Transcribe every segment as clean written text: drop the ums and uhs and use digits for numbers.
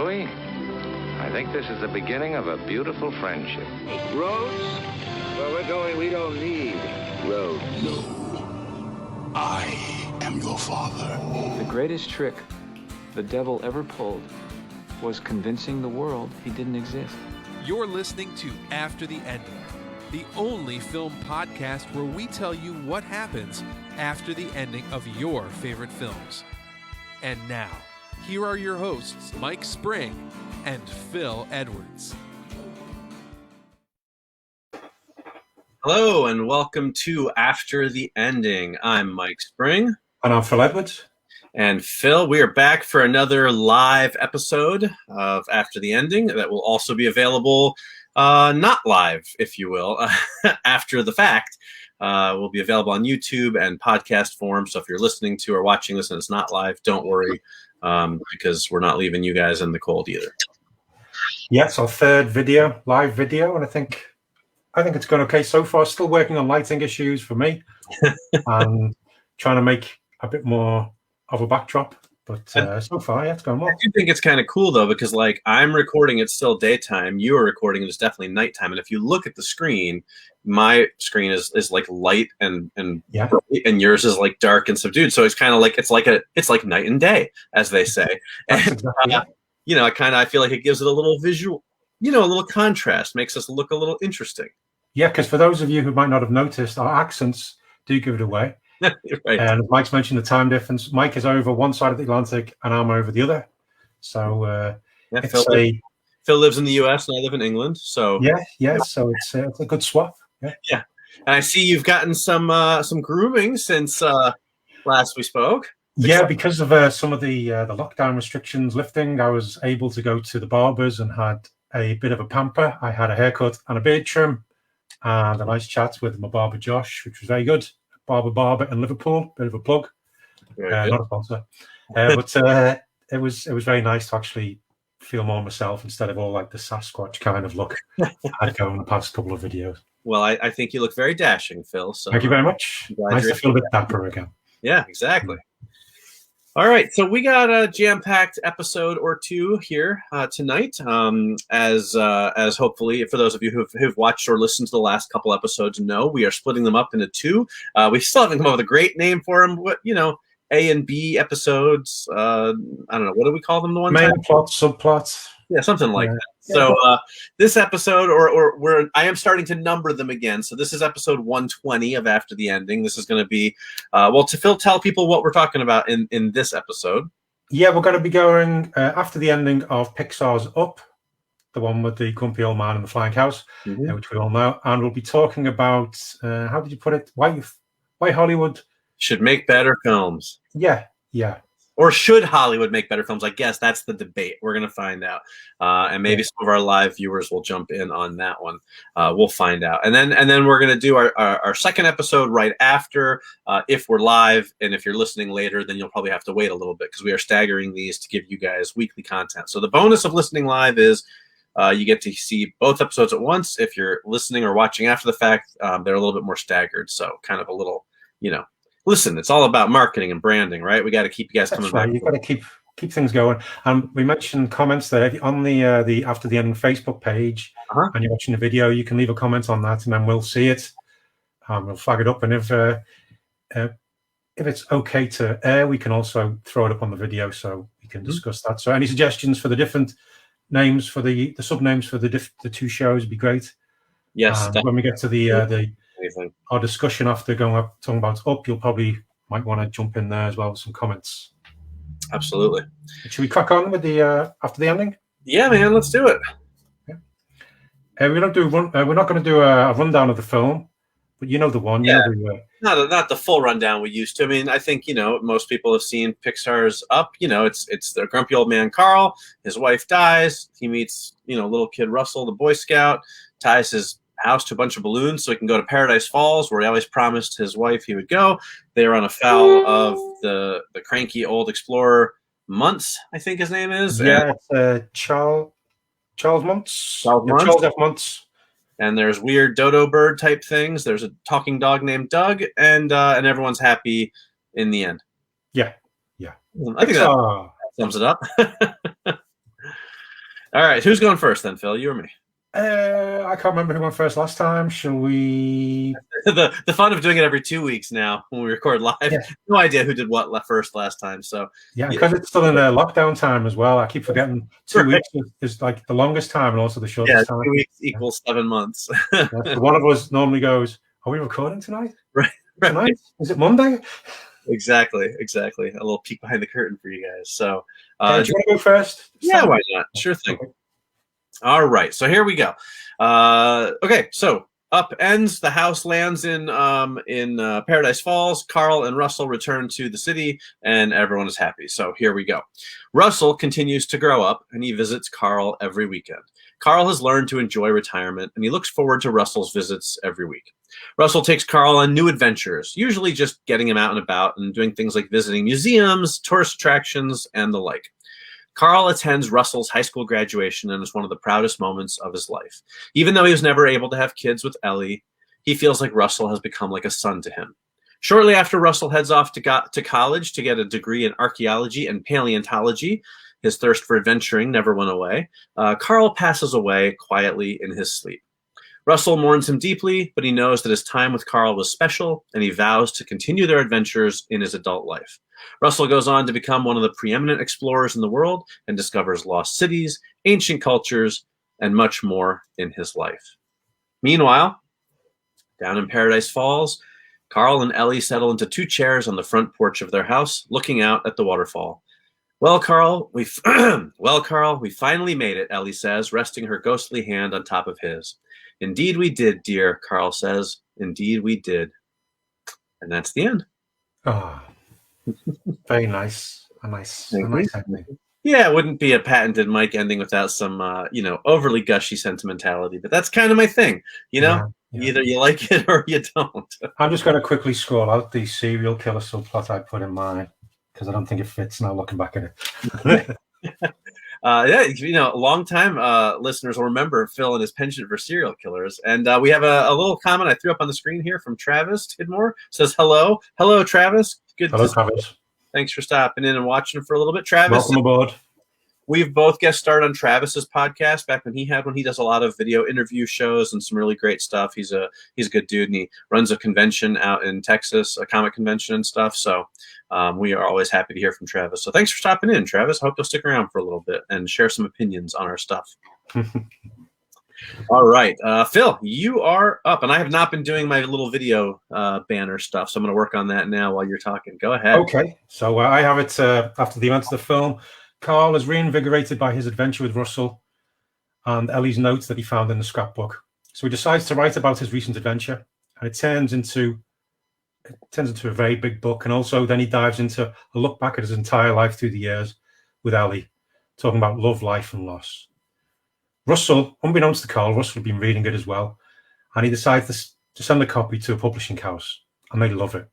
Louis, I think this is the beginning of a beautiful friendship. Roads? Where we're going, we don't need roads. No. I am your father. The greatest trick the devil ever pulled was convincing the world he didn't exist. You're listening to After the Ending, the only film podcast where we tell you what happens after the ending of your favorite films. And now, here are your hosts, Mike Spring and Phil Edwards. Hello, and welcome to After the Ending. I'm Mike Spring. And I'm Phil Edwards. And Phil, we are back for another live episode of After the Ending that will also be available, not live, if you will, after the fact. Will be available on YouTube and podcast form. So if you're listening to or watching this and it's not live, don't worry, because we're not leaving you guys in the cold either. Yeah, it's our third video, live video, and I think it's going okay so far. Still working on lighting issues for me, and trying to make a bit more of a backdrop. But so far, yeah, it's going well. I do think it's kind of cool though, because like I'm recording, it's still daytime. You are recording, it's definitely nighttime. And if you look at the screen, my screen is like light and bright, and yours is like dark and subdued. So it's kind of like it's like night and day, as they say. And I feel like it gives it a little visual, a little contrast, makes us look a little interesting. Yeah, because for those of you who might not have noticed, our accents do give it away. Right. And Mike's mentioned the time difference. Mike is over one side of the Atlantic, and I'm over the other. So Phil lives in the U.S. and I live in England. So yeah. So it's a good swap. Yeah. And I see you've gotten some grooming since last we spoke. Yeah, because of some of the lockdown restrictions lifting, I was able to go to the barbers and had a bit of a pamper. I had a haircut and a beard trim, and a nice chat with my barber Josh, which was very good. Barber in Liverpool, bit of a plug, not a sponsor, but it was very nice to actually feel more myself instead of all like the Sasquatch kind of look I'd go in the past couple of videos. Well, I think you look very dashing, Phil. So thank you very much. Nice to feel a bit dapper again. Yeah, exactly. All right, so we got a jam-packed episode or two here tonight. As hopefully, for those of you who've watched or listened to the last couple episodes know, we are splitting them up into two. We still haven't come up with a great name for them. What A and B episodes. I don't know. What do we call them? The one main plots, subplots. Yeah, something like that. So this episode, I am starting to number them again. So this is episode 120 of After the Ending. This is going to be, to Phil, tell people what we're talking about in this episode. Yeah, we're going to be going after the ending of Pixar's Up, the one with the grumpy old man in the flying house, which we all know. And we'll be talking about, how did you put it? Why Hollywood should make better films. Yeah. Or should Hollywood make better films? I guess that's the debate. We're going to find out. And maybe some of our live viewers will jump in on that one. We'll find out. And then we're going to do our second episode right after, if we're live. And if you're listening later, then you'll probably have to wait a little bit because we are staggering these to give you guys weekly content. So the bonus of listening live is you get to see both episodes at once. If you're listening or watching after the fact, they're a little bit more staggered. So kind of a little, listen, it's all about marketing and branding, right? We got to keep you guys coming back. You've got to keep things going. We mentioned comments there on the After the Ending Facebook page, and you're watching the video. You can leave a comment on that, and then we'll see it. We'll flag it up, and if it's okay to air, we can also throw it up on the video so we can discuss that. So any suggestions for the different names for the sub names for the two shows would be great. Yes. When we get to our discussion after talking about Up, you'll probably might want to jump in there as well with some comments. Absolutely. Should we crack on with the After the Ending? Yeah, man, let's do it. Yeah. We're not going to do a rundown of the film, but the one. Yeah. Not the full rundown we used to. I mean, I think most people have seen Pixar's Up. It's the grumpy old man Carl. His wife dies. He meets little kid Russell, the Boy Scout, ties his house to a bunch of balloons so he can go to Paradise Falls, where he always promised his wife he would go. They run afoul of the cranky old explorer Muntz, I think his name is. Yeah, it's Charles Muntz. Charles F. Muntz. And there's weird dodo bird type things. There's a talking dog named Doug, and everyone's happy in the end. Yeah. I think that sums it up. All right, who's going first then, Phil? You or me? I can't remember who went first last time. Shall we? the fun of doing it every 2 weeks now when we record live. Yeah. No idea who did what first last time. So Yeah, because it's still in a lockdown time as well. I keep forgetting 2 weeks is like the longest time and also the shortest time. 2 weeks equals 7 months. Yeah, so one of us normally goes, "Are we recording tonight? Right. Tonight? Is it Monday?" Exactly. A little peek behind the curtain for you guys. So, do you want to go first? Yeah, why not? Sure thing. Okay. All right, so here we go. Okay, so up ends. The house lands in Paradise Falls. Carl and Russell return to the city, and everyone is happy. So here we go. Russell continues to grow up, and he visits Carl every weekend. Carl has learned to enjoy retirement, and he looks forward to Russell's visits every week. Russell takes Carl on new adventures, usually just getting him out and about and doing things like visiting museums, tourist attractions, and the like. Carl attends Russell's high school graduation and is one of the proudest moments of his life. Even though he was never able to have kids with Ellie, he feels like Russell has become like a son to him. Shortly after Russell heads off to college to get a degree in archaeology and paleontology, his thirst for adventuring never went away. Carl passes away quietly in his sleep. Russell mourns him deeply, but he knows that his time with Carl was special, and he vows to continue their adventures in his adult life. Russell goes on to become one of the preeminent explorers in the world and discovers lost cities, ancient cultures, and much more in his life. Meanwhile, down in Paradise Falls, Carl and Ellie settle into 2 chairs on the front porch of their house, looking out at the waterfall. Well, Carl, we finally made it, Ellie says, resting her ghostly hand on top of his. Indeed we did, dear, Carl says. Indeed we did. And that's the end. Oh, very nice. A nice ending. Yeah, it wouldn't be a patented Mike ending without some, overly gushy sentimentality. But that's kind of my thing, Yeah. Either you like it or you don't. I'm just going to quickly scroll out the serial killer subplot I put in mine because I don't think it fits now looking back at it. Long-time listeners will remember Phil and his penchant for serial killers. And we have a little comment I threw up on the screen here from Travis Tidmore. Says, hello. Hello, Travis. Hello, Travis. Thanks for stopping in and watching for a little bit. Travis. Welcome aboard. We've both guest starred on Travis's podcast back when he does a lot of video interview shows and some really great stuff. He's a good dude, and he runs a convention out in Texas, a comic convention and stuff. So we are always happy to hear from Travis. So thanks for stopping in, Travis. I hope you'll stick around for a little bit and share some opinions on our stuff. All right. Phil, you are up, and I have not been doing my little video banner stuff, so I'm going to work on that now while you're talking. Go ahead. Okay. So I have it after the events of the film. Carl is reinvigorated by his adventure with Russell and Ellie's notes that he found in the scrapbook. So he decides to write about his recent adventure, and it turns into a very big book. And also then he dives into a look back at his entire life through the years with Ellie, talking about love, life, and loss. Russell, unbeknownst to Carl, Russell had been reading it as well, and he decides to send a copy to a publishing house, and they love it.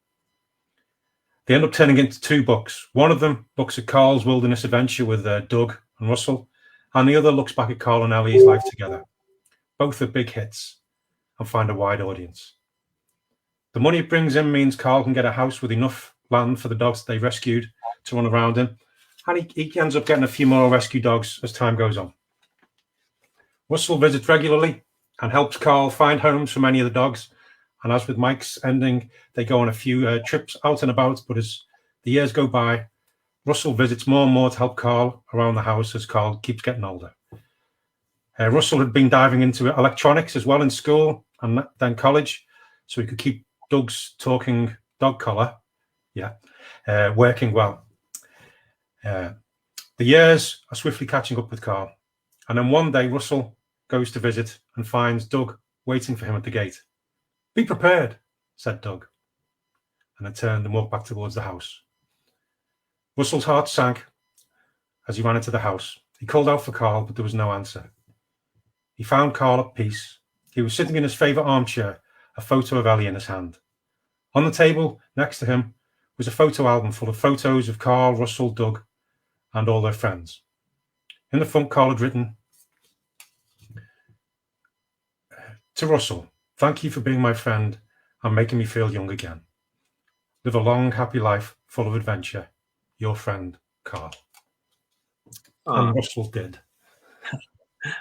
They end up turning into 2 books. One of them looks at Carl's wilderness adventure with Doug and Russell, and the other looks back at Carl and Ellie's life together. Both are big hits and find a wide audience. The money it brings in means Carl can get a house with enough land for the dogs that they rescued to run around in, and he ends up getting a few more rescue dogs as time goes on. Russell visits regularly and helps Carl find homes for many of the dogs. And as with Mike's ending, they go on a few trips out and about. But as the years go by, Russell visits more and more to help Carl around the house as Carl keeps getting older. Russell had been diving into electronics as well in school and then college, so he could keep Doug's talking dog collar, working well. The years are swiftly catching up with Carl. And then one day, Russell goes to visit and finds Doug waiting for him at the gate. "Be prepared," said Doug, and then turned and walked back towards the house. Russell's heart sank as he ran into the house. He called out for Carl, but there was no answer. He found Carl at peace. He was sitting in his favourite armchair, a photo of Ellie in his hand. On the table next to him was a photo album full of photos of Carl, Russell, Doug, and all their friends. In the front, Carl had written, "To Russell, thank you for being my friend and making me feel young again. Live a long, happy life full of adventure. Your friend, Carl." And Russell did.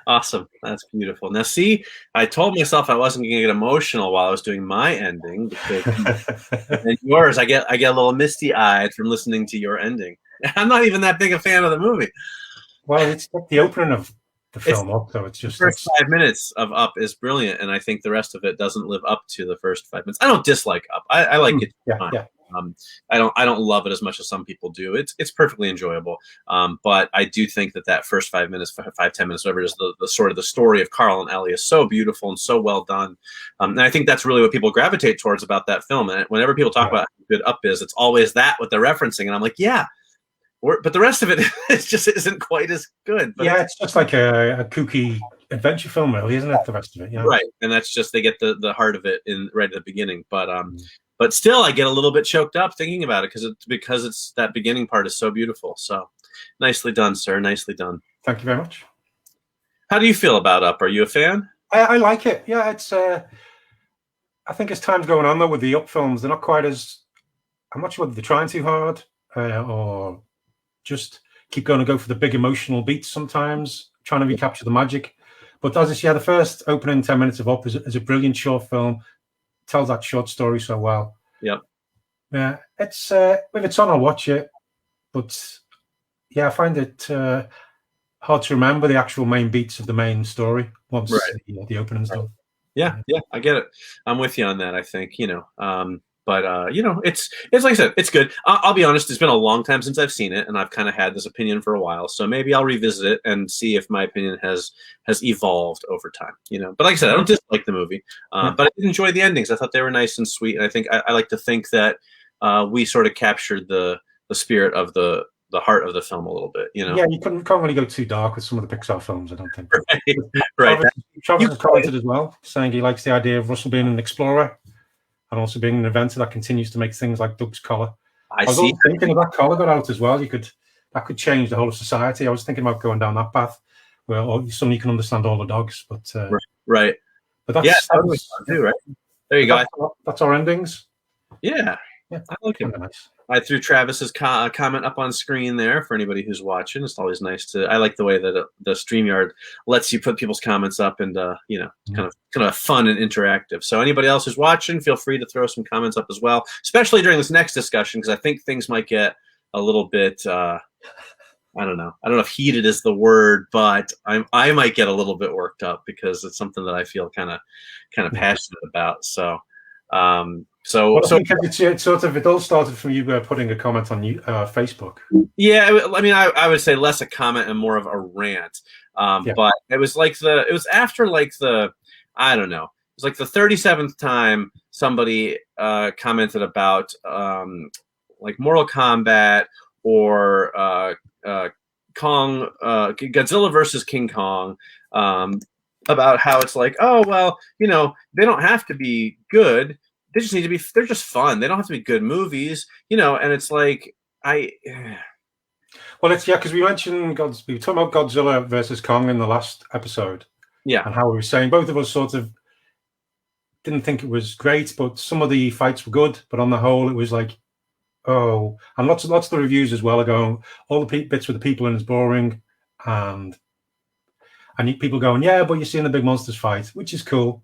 Awesome. That's beautiful. Now, see, I told myself I wasn't going to get emotional while I was doing my ending, because and yours, I get a little misty-eyed from listening to your ending. I'm not even that big a fan of the movie. Well, it's like the opening of the film up, so it's just the first 5 minutes of Up is brilliant, and I think the rest of it doesn't live up to the first 5 minutes. I don't dislike Up. I like it. Yeah. I don't love it as much as some people do. It's perfectly enjoyable. But I do think that first 5 minutes, 5-10 minutes, whatever it is, the sort of the story of Carl and Ellie is so beautiful and so well done. And I think that's really what people gravitate towards about that film. And whenever people talk about how good Up is, it's always that what they're referencing. And I'm like, yeah. But the rest of it just isn't quite as good. But it's just like a kooky adventure film, really, isn't it? The rest of it, right? And that's just they get the heart of it in right at the beginning. But still, I get a little bit choked up thinking about it because it's that beginning part is so beautiful. So nicely done, sir. Nicely done. Thank you very much. How do you feel about Up? Are you a fan? I like it. Yeah, it's. I think as time's going on though with the Up films, they're not quite as. I'm not sure whether they're trying too hard or just keep going to go for the big emotional beats sometimes, trying to recapture the magic. But as I say, the first opening 10 minutes of Up is a brilliant short film. Tells that short story so well. Yep. Yeah, it's if it's on, I'll watch it. But yeah, I find it hard to remember the actual main beats of the main story once the opening's done. Yeah, I get it. I'm with you on that. I think But it's like I said, it's good. I'll be honest; it's been a long time since I've seen it, and I've kind of had this opinion for a while. So maybe I'll revisit it and see if my opinion has evolved over time. But like I said, I don't dislike the movie, but I did enjoy the endings. I thought they were nice and sweet, and I think I like to think that we sort of captured the spirit of the heart of the film a little bit. Yeah, you can't really go too dark with some of the Pixar films, I don't think. Right. Travis has commented as well, saying he likes the idea of Russell being an explorer. And also being an inventor that continues to make things like Doug's collar. I was also thinking if that collar got out as well, that could change the whole of society. I was thinking about going down that path where suddenly you can understand all the dogs. But right. But that's totally too, right? There you go. That's our endings. Yeah. I like it. Nice. I threw Travis's comment up on screen there for anybody who's watching. It's always nice to. I like the way that the StreamYard lets you put people's comments up, and kind of fun and interactive. So anybody else who's watching, feel free to throw some comments up as well, especially during this next discussion, because I think things might get a little bit. I don't know if heated is the word, but I might get a little bit worked up because it's something that I feel kind of passionate about. So. It all started from you putting a comment on Facebook. Yeah, I mean, I would say less a comment and more of a rant. But it was after I don't know. It was like the 37th time somebody commented about like Mortal Kombat or Godzilla versus King Kong. About how it's like, oh, well, they don't have to be good. They just need to be, they're just fun. They don't have to be good movies, and it's like, Well, because we mentioned, we were talking about Godzilla versus Kong in the last episode. Yeah. And how we were saying both of us sort of didn't think it was great, but some of the fights were good. But on the whole, it was like, oh, and lots of the reviews as well are going, all the bits with the people in is boring. And people going, yeah, but you're seeing the big monsters fight, which is cool,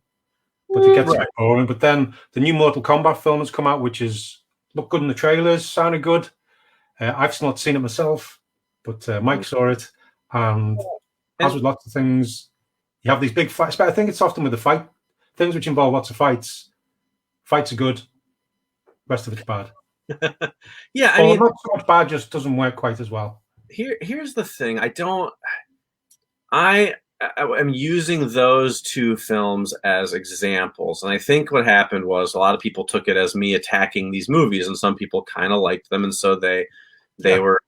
but it gets a bit boring. But then the new Mortal Kombat film has come out, which looked good in the trailers, sounded good. I've still not seen it myself, but Mike saw it. And as with lots of things, you have these big fights. But I think it's often with the fight things which involve lots of fights. Fights are good. Rest of it's bad. Yeah, I mean, not so much bad, just doesn't work quite as well. Here's the thing. I'm using those two films as examples, and I think what happened was a lot of people took it as me attacking these movies, and some people kind of liked them, and so they were,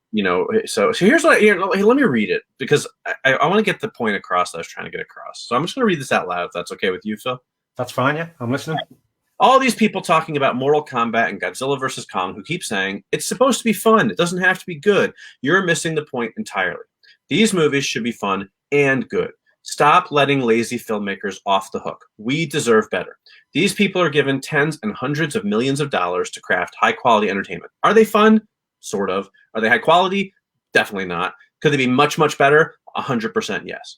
So here's what. Let me read it because I want to get the point across that I was trying to get across. So I'm just going to read this out loud. If that's okay with you, Phil? That's fine. Yeah, I'm listening. All these people talking about Mortal Kombat and Godzilla vs. Kong who keep saying it's supposed to be fun. It doesn't have to be good. You're missing the point entirely. These movies should be fun and good. Stop letting lazy filmmakers off the hook. We deserve better. These people are given tens and hundreds of millions of dollars to craft high-quality entertainment. Are they fun? Sort of. Are they high quality? Definitely not. Could they be much, much better? 100% yes.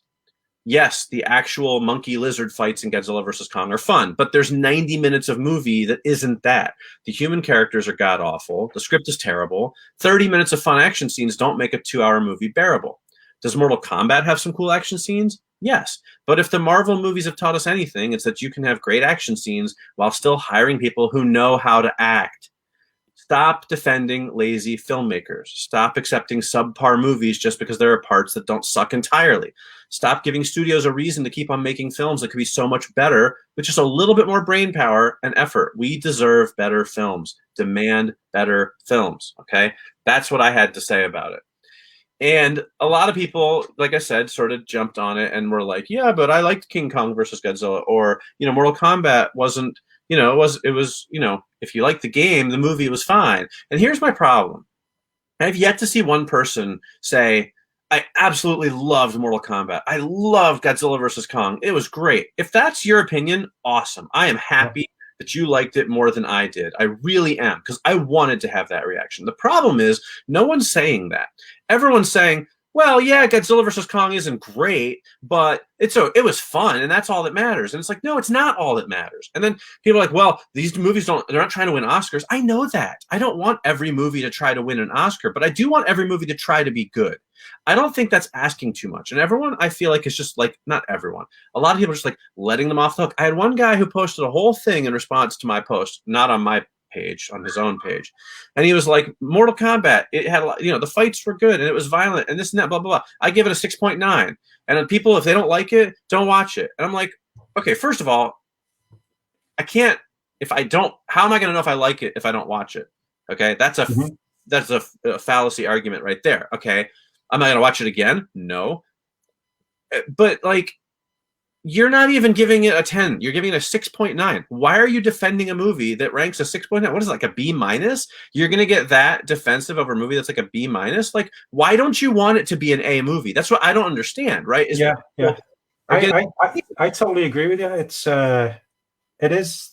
Yes, the actual monkey lizard fights in Godzilla versus Kong are fun, but there's 90 minutes of movie that isn't that. The human characters are god awful. The script is terrible. 30 minutes of fun action scenes don't make a 2-hour movie bearable. Does Mortal Kombat have some cool action scenes? Yes. But if the Marvel movies have taught us anything, it's that you can have great action scenes while still hiring people who know how to act. Stop defending lazy filmmakers. Stop accepting subpar movies just because there are parts that don't suck entirely. Stop giving studios a reason to keep on making films that could be so much better with just a little bit more brain power and effort. We deserve better films. Demand better films, okay? That's what I had to say about it. And a lot of people, like I said, sort of jumped on it and were like, yeah, but I liked King Kong versus Godzilla, or, Mortal Kombat wasn't, it was, if you like the game, the movie was fine. And here's my problem. I've yet to see one person say, I absolutely loved Mortal Kombat. I loved Godzilla versus Kong. It was great. If that's your opinion, awesome. I am happy that you liked it more than I did. I really am, because I wanted to have that reaction. The problem is no one's saying that. Everyone's saying, well, yeah, Godzilla versus Kong isn't great, but it was fun, and that's all that matters. And it's like, no, it's not all that matters. And then people are like, well, these movies they're not trying to win Oscars. I know that. I don't want every movie to try to win an Oscar, but I do want every movie to try to be good. I don't think that's asking too much. And everyone, I feel like, is just like, not everyone. A lot of people are just like letting them off the hook. I had one guy who posted a whole thing in response to my post, not on my page, on his own page. And he was like, Mortal Kombat, it had a lot, the fights were good and it was violent and this and that, blah, blah, blah. I give it a 6.9. And people, if they don't like it, don't watch it. And I'm like, okay, first of all, I can't, how am I going to know if I like it if I don't watch it? Okay, that's a fallacy argument right there. Okay, am I going to watch it again? No. But like, you're not even giving it a 10. You're giving it a 6.9. Why are you defending a movie that ranks a 6.9? What is it, like a B minus? You're going to get that defensive over a movie that's like a B minus? Like, why don't you want it to be an A movie? That's what I don't understand, right? Yeah. I totally agree with you. It is.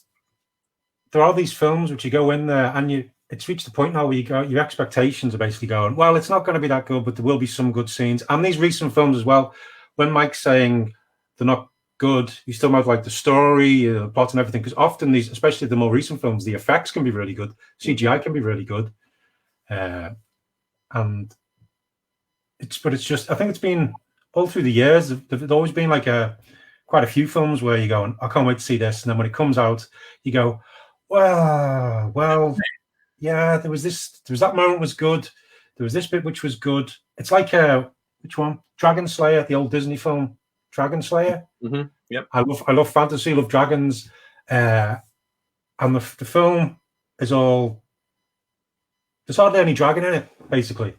There are these films which you go in there and it's reached the point now where your expectations are basically going, well, it's not going to be that good, but there will be some good scenes. And these recent films as well, when Mike's saying they're not good, you still have like the story, the plot and everything, because often these, especially the more recent films, the effects can be really good, CGI can be really good, and it's just, I think it's been all through the years, there's always been like quite a few films where you go, I can't wait to see this, and then when it comes out you go, well yeah, there was that moment was good, there was this bit which was good. It's like which one, Dragon Slayer, the old Disney film Dragon Slayer. Mm-hmm. Yep. I love fantasy, love dragons, and the film is all, there's hardly any dragon in it. Basically,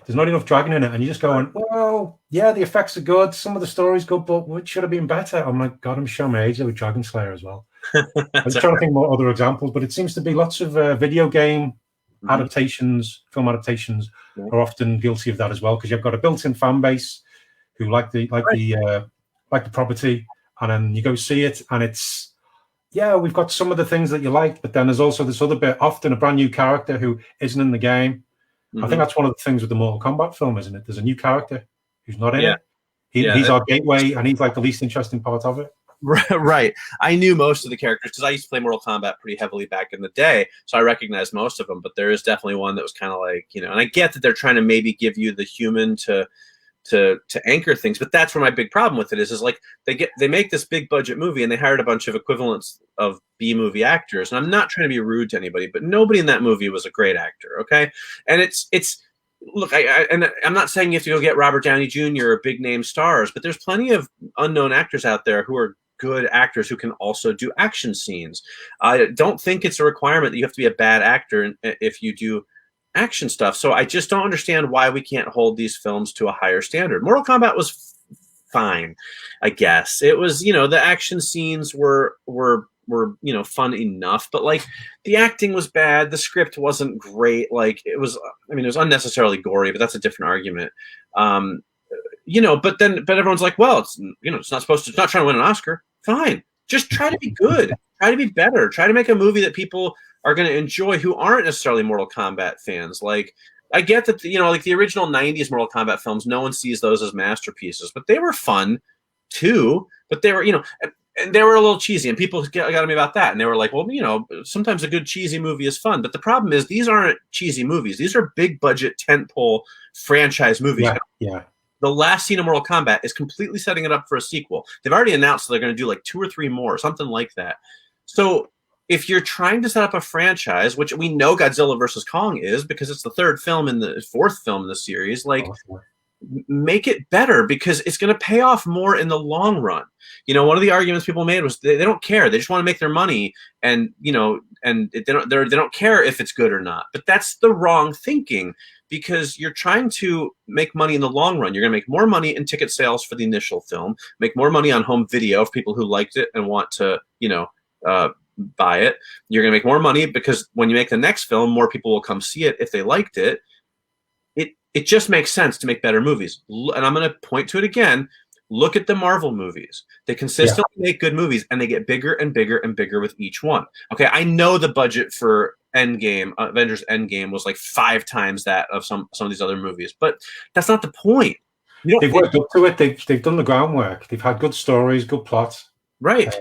there's not enough dragon in it, and you're just going, well, yeah, the effects are good, some of the story's good, but what should have been better? I'm like, God, I'm showing my age there with Dragon Slayer as well. I was trying to think more other examples, but it seems to be lots of video game adaptations, film adaptations are often guilty of that as well, because you've got a built-in fan base who like the property, and then you go see it and it's, yeah, we've got some of the things that you like, but then there's also this other bit, often a brand new character who isn't in the game. I think that's one of the things with the Mortal Kombat film, isn't it? There's a new character who's not in it. He's our gateway, and he's like the least interesting part of it. Right. I knew most of the characters because I used to play Mortal Kombat pretty heavily back in the day, so I recognized most of them, but there is definitely one that was kind of like, and I get that they're trying to maybe give you the human to anchor things, but that's where my big problem with it is like they make this big budget movie and they hired a bunch of equivalents of B movie actors, and I'm not trying to be rude to anybody, but nobody in that movie was a great actor, okay? And it's look, I'm not saying you have to go get Robert Downey Jr. or big name stars, but there's plenty of unknown actors out there who are good actors who can also do action scenes. I don't think it's a requirement that you have to be a bad actor if you do action stuff. So I just don't understand why we can't hold these films to a higher standard. Mortal Kombat was fine, I guess. It was, the action scenes were fun enough, but like the acting was bad, the script wasn't great, like it was unnecessarily gory, but that's a different argument. But everyone's like, well, it's it's not trying to win an Oscar. Fine. Just try to be good. Try to be better. Try to make a movie that people are going to enjoy who aren't necessarily Mortal Kombat fans. Like, I get that, like the original 90s Mortal Kombat films, no one sees those as masterpieces, but they were fun two, but they were, and they were a little cheesy, and people got on me about that, and they were like, well, sometimes a good cheesy movie is fun, but the problem is these aren't cheesy movies. These are big budget tentpole franchise movies. Yeah. The last scene of Mortal Kombat is completely setting it up for a sequel. They've already announced they're going to do like 2 or 3 more, something like that. So if you're trying to set up a franchise, which we know Godzilla versus Kong is because it's the 4th film in the series, like make it better because it's going to pay off more in the long run. One of the arguments people made was they don't care. They just want to make their money, and they don't care if it's good or not. But that's the wrong thinking, because you're trying to make money in the long run. You're going to make more money in ticket sales for the initial film, make more money on home video for people who liked it and want to, buy it. You're going to make more money because when you make the next film, more people will come see it if they liked it. It just makes sense to make better movies. And I'm going to point to it again. Look at the Marvel movies. They consistently make good movies, and they get bigger and bigger and bigger with each one. Okay, I know the budget for Avengers Endgame was like 5 times that of some of these other movies, but that's not the point. They've worked up to it. They've done the groundwork. They've had good stories, good plots. Right.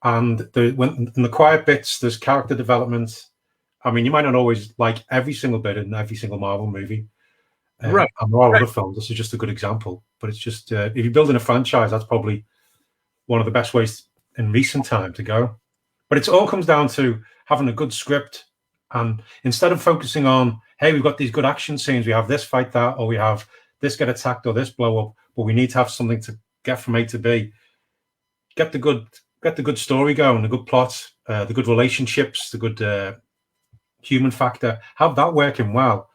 And in the quiet bits, there's character development. I mean, you might not always like every single bit in every single Marvel movie. Right. And there are other films. This is just a good example. But it's just, if you're building a franchise, that's probably one of the best ways in recent time to go. But it all comes down to having a good script. And instead of focusing on, hey, we've got these good action scenes, we have this fight that, or we have this get attacked or this blow up, but we need to have something to get from A to B. Get the good story going, the good plot, the good relationships, the good human factor. Have that working well,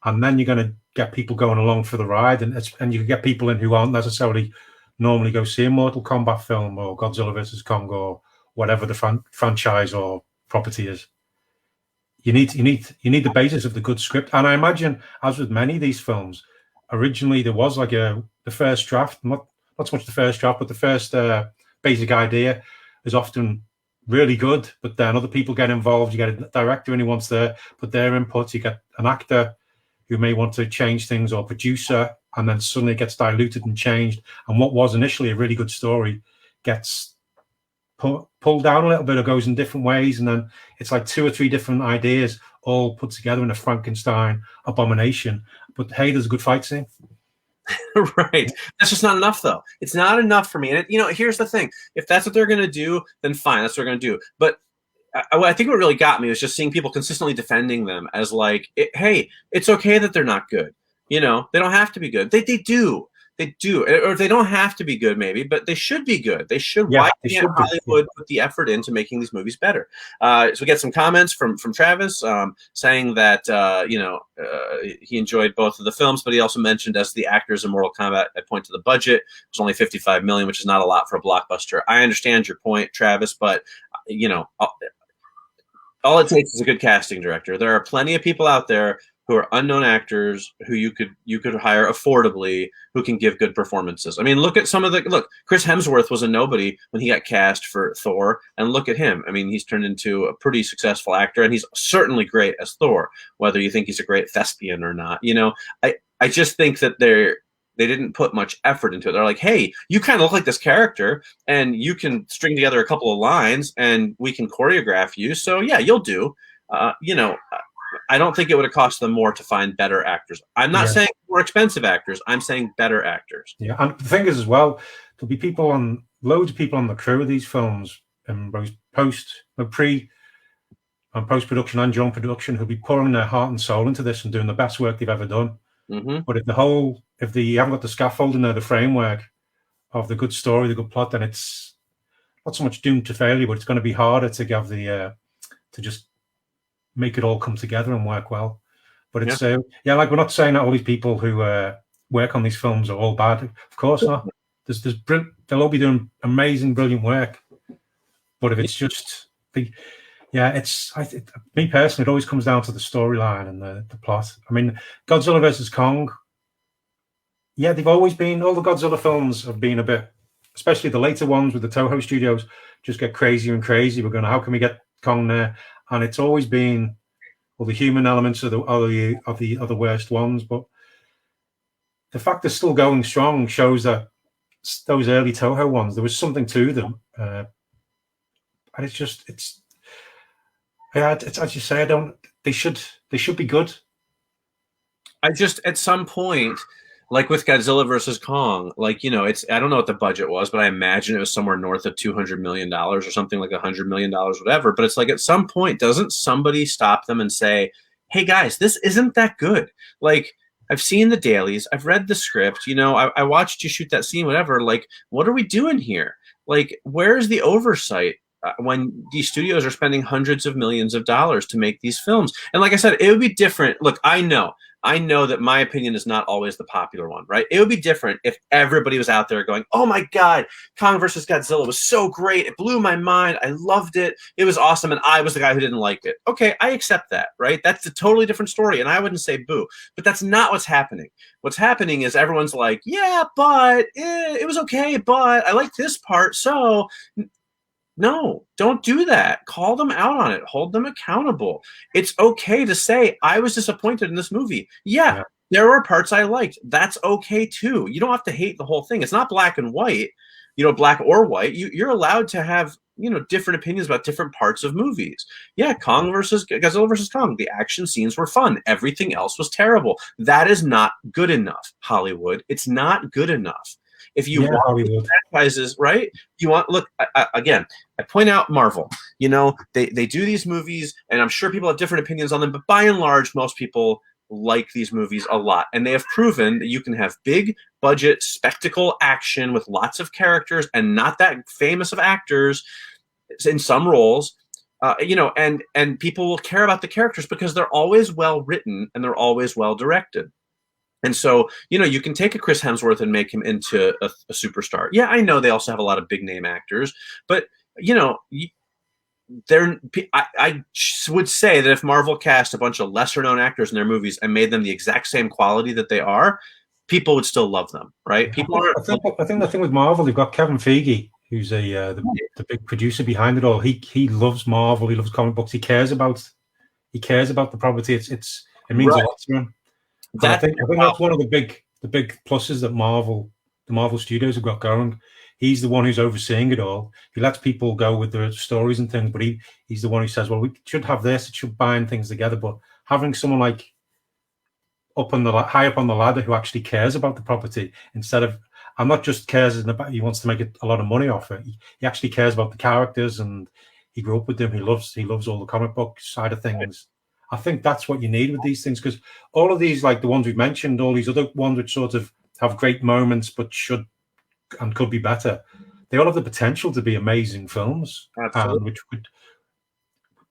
and then you're going to get people going along for the ride, and you can get people in who aren't necessarily normally go see a Mortal Kombat film or Godzilla versus Kong or whatever the franchise or property is. You need the basis of the good script, and I imagine, as with many of these films, originally there was like the first draft, not so much the first draft, but the first basic idea is often really good, but then other people get involved. You get a director and he wants to put their input. You get an actor who may want to change things, or producer, and then suddenly it gets diluted and changed. And what was initially a really good story gets pulled down a little bit or goes in different ways. And then it's like 2 or 3 different ideas all put together in a Frankenstein abomination. But hey, there's a good fight scene. Right. That's just not enough, though. It's not enough for me. And here's the thing: if that's what they're going to do, then fine. That's what they're going to do. But I think what really got me was just seeing people consistently defending them as like, hey, it's okay that they're not good. They don't have to be good. They do. They do. Or they don't have to be good, maybe, but they should be good. They should. Yeah, why can't Hollywood put the effort into making these movies better? So we get some comments from Travis saying that he enjoyed both of the films, but he also mentioned as the actors in Mortal Kombat, I point to the budget. It's only $55 million, which is not a lot for a blockbuster. I understand your point, Travis, but all it takes is a good casting director. There are plenty of people out there who are unknown actors who you could hire affordably, who can give good performances. I mean, look at Chris Hemsworth was a nobody when he got cast for Thor, and look at him. I mean, he's turned into a pretty successful actor, and he's certainly great as Thor, whether you think he's a great thespian or not. I just think that they didn't put much effort into it. They're like, hey, you kind of look like this character, and you can string together a couple of lines, and we can choreograph you. So yeah, you'll do. I don't think it would have cost them more to find better actors. I'm not saying more expensive actors. I'm saying better actors. Yeah, and the thing is as well, there'll be loads of people on the crew of these films, in both pre and post-production and during production, who'll be pouring their heart and soul into this and doing the best work they've ever done. Mm-hmm. But if you haven't got the scaffolding there, the framework of the good story, the good plot, then it's not so much doomed to failure, but it's going to be harder to give to just make it all come together and work well. But it's like, we're not saying that all these people who work on these films are all bad. Of course not. They'll all be doing amazing, brilliant work. But if it's just me personally, it always comes down to the storyline and the plot. I mean, Godzilla versus Kong. Yeah, they've always been. All the Godzilla films have been a bit, especially the later ones with the Toho Studios, just get crazier and crazier. We're going, how can we get Kong there? And it's always been, well, the human elements are the worst ones. But the fact they're still going strong shows that those early Toho ones. There was something to them, and it's as you say. I don't. They should be good. I just at some point, like with Godzilla versus Kong, like, you know, I don't know what the budget was, but I imagine it was somewhere north of $200 million or something, like $100 million, whatever. But it's like at some point, doesn't somebody stop them and say, "Hey guys, this isn't that good"? Like, I've seen the dailies, I've read the script, you know, I watched you shoot that scene, whatever. Like, what are we doing here? Like, where's the oversight when these studios are spending hundreds of millions of dollars to make these films? And like I said, it would be different. Look, I know that my opinion is not always the popular one, right? It would be different if everybody was out there going, "Oh my God, Kong versus Godzilla was so great. It blew my mind. I loved it. It was awesome." And I was the guy who didn't like it. Okay, I accept that, right? That's a totally different story. And I wouldn't say boo, but that's not what's happening. What's happening is everyone's like, "Yeah, but it was okay, but I liked this part." So no, don't do that. Call them out on it. Hold them accountable. It's okay to say, "I was disappointed in this movie." Yeah, there were parts I liked. That's okay too. You don't have to hate the whole thing. It's not black and white, you know, black or white. You're allowed to have, you know, different opinions about different parts of movies. Yeah, Godzilla versus Kong. The action scenes were fun. Everything else was terrible. That is not good enough, Hollywood. It's not good enough. If you want Hollywood franchises, right? You want, look, again, I point out Marvel. You know, they do these movies, and I'm sure people have different opinions on them, but by and large, most people like these movies a lot. And they have proven that you can have big budget spectacle action with lots of characters and not that famous of actors in some roles. You know, and people will care about the characters because they're always well written and they're always well directed. And so, you know, you can take a Chris Hemsworth and make him into a superstar. Yeah, I know they also have a lot of big name actors, but, you know, I would say that if Marvel cast a bunch of lesser known actors in their movies and made them the exact same quality that they are, people would still love them, right? People are. I think the thing with Marvel, they've got Kevin Feige, who's the big producer behind it all. He loves Marvel. He loves comic books. He cares about the property. It means a lot to him. I think that's one of the big pluses that the Marvel Studios have got going. He's the one who's overseeing it all. He lets people go with their stories and things, but he's the one who says, "Well, we should have this. It should bind things together." But having someone like high up on the ladder who actually cares about the property, instead of, and not just cares about, he wants to make a lot of money off it. He actually cares about the characters, and he grew up with them. He loves all the comic book side of things. I think that's what you need with these things, because all of these, like the ones we've mentioned, all these other ones which sort of have great moments but should and could be better, they all have the potential to be amazing films, which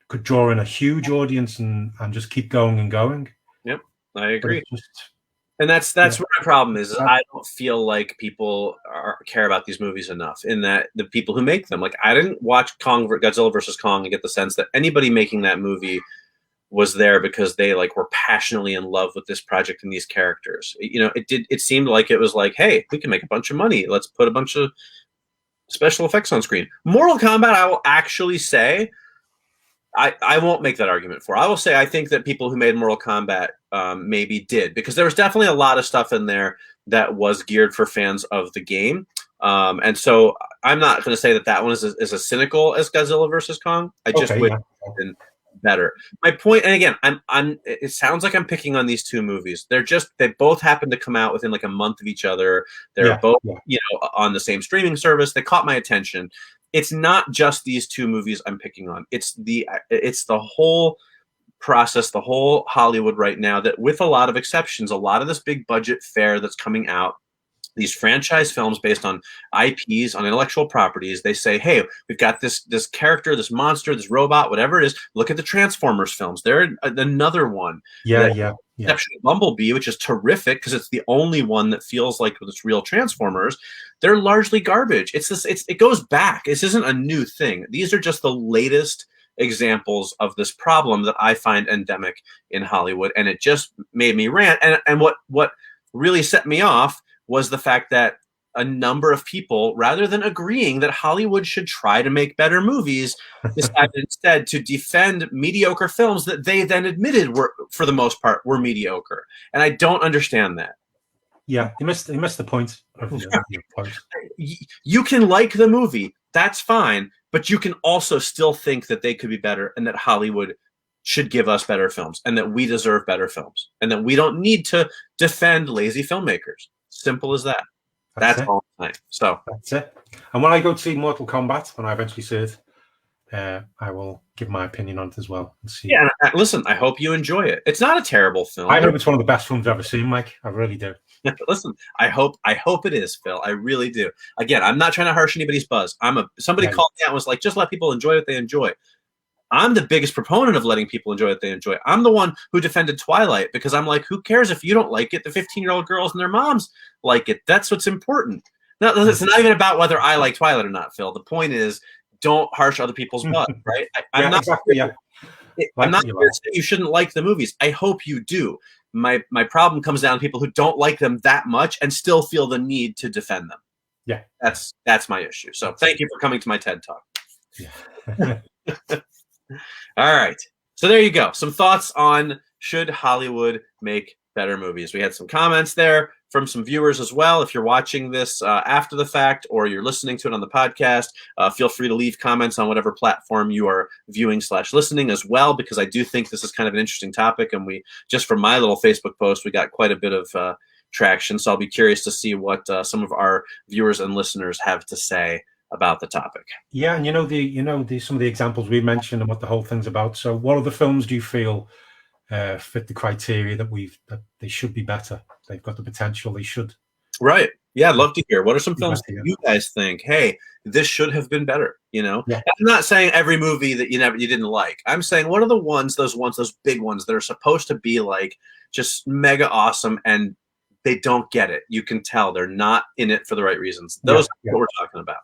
could draw in a huge audience and just keep going and going. Yep, I agree. And that's where my problem is. I don't feel like people care about these movies enough, in that the people who make them, like, I didn't watch Godzilla versus Kong and get the sense that anybody making that movie was there because they like were passionately in love with this project and these characters. You know, it seemed like it was like, "Hey, we can make a bunch of money. Let's put a bunch of special effects on screen." Mortal Kombat, I will actually say, I won't make that argument for. I will say I think that people who made Mortal Kombat maybe did, because there was definitely a lot of stuff in there that was geared for fans of the game. And so I'm not going to say that one is as cynical as Godzilla versus Kong. I just would have been better. My point, and again, it sounds like I'm picking on these two movies. They both happen to come out within like a month of each other. They're both, you know, on the same streaming service. They caught my attention. It's not just these two movies I'm picking on. It's the whole process, the whole Hollywood right now, that with a lot of exceptions, a lot of this big budget fare that's coming out, these franchise films based on IPs, on intellectual properties, they say, "Hey, we've got this character, this monster, this robot, whatever it is. Look at the Transformers films. They're another one. Exception Bumblebee, which is terrific because it's the only one that feels like it's real Transformers. They're largely garbage. It goes back. This isn't a new thing. These are just the latest examples of this problem that I find endemic in Hollywood, and it just made me rant. And what really set me off was the fact that a number of people, rather than agreeing that Hollywood should try to make better movies, decided instead to defend mediocre films that they then admitted were, for the most part, were mediocre. And I don't understand that. Yeah, he missed the point of the point. You can like the movie, that's fine, but you can also still think that they could be better and that Hollywood should give us better films and that we deserve better films and that we don't need to defend lazy filmmakers. Simple as that. That's all I'm saying. So that's it. And when I go to see Mortal Kombat, when I eventually see it, I will give my opinion on it as well and see. Yeah, listen, I hope you enjoy it. It's not a terrible film. I hope it's one of the best films I've ever seen, Mike. I really do. Listen, I hope it is, Phil. I really do. Again, I'm not trying to harsh anybody's buzz. Somebody called me out and was like, just let people enjoy what they enjoy. I'm the biggest proponent of letting people enjoy what they enjoy. I'm the one who defended Twilight because I'm like, who cares if you don't like it? The 15-year-old girls and their moms like it. That's what's important. No, it's not even about whether I like Twilight or not, Phil. The point is, don't harsh other people's buzz, right? I'm not here to say you shouldn't like the movies. I hope you do. My problem comes down to people who don't like them that much and still feel the need to defend them. Yeah. That's my issue. So thank you for coming to my TED Talk. Yeah. All right. So there you go. Some thoughts on should Hollywood make better movies. We had some comments there from some viewers as well. If you're watching this after the fact or you're listening to it on the podcast, feel free to leave comments on whatever platform you are viewing/listening as well, because I do think this is kind of an interesting topic. And we, just from my little Facebook post, we got quite a bit of traction. So I'll be curious to see what some of our viewers and listeners have to say about the topic. Yeah, and some of the examples we mentioned and what the whole thing's about. So what other films do you feel fit the criteria that they should be better? They've got the potential. They should. Right. Yeah, I'd love to hear. What are some films that you guys think, hey, this should have been better? Yeah. I'm not saying every movie that you didn't like. I'm saying what are those big ones that are supposed to be like just mega awesome and they don't get it. You can tell they're not in it for the right reasons. Those are what we're talking about.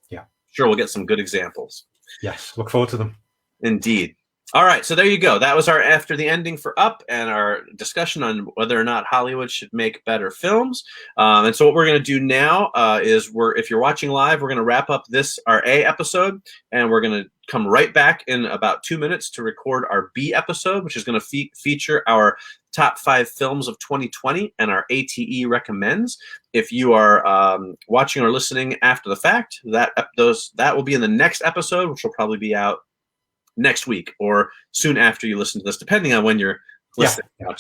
Yeah. Sure, we'll get some good examples. Yes, look forward to them. Indeed. All right, so there you go. That was our After the Ending for Up and our discussion on whether or not Hollywood should make better films. And so what we're going to do now is if you're watching live, we're going to wrap up our A episode, and we're going to come right back in about 2 minutes to record our B episode, which is going to feature our top 5 films of 2020 and our ATE recommends. If you are watching or listening after the fact, that will be in the next episode, which will probably be out next week or soon after you listen to this, depending on when you're listening. Yeah.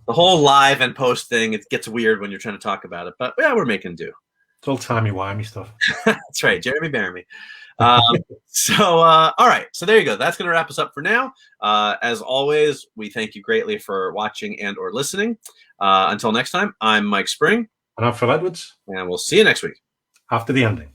The whole live and post thing, it gets weird when you're trying to talk about it, but yeah, we're making do. It's all timey-wimey stuff. That's right, Jeremy Baramy. All right, so there you go. That's going to wrap us up for now. As always, we thank you greatly for watching and or listening. Until next time, I'm Mike Spring. And I'm Phil Edwards. And we'll see you next week. After the Ending.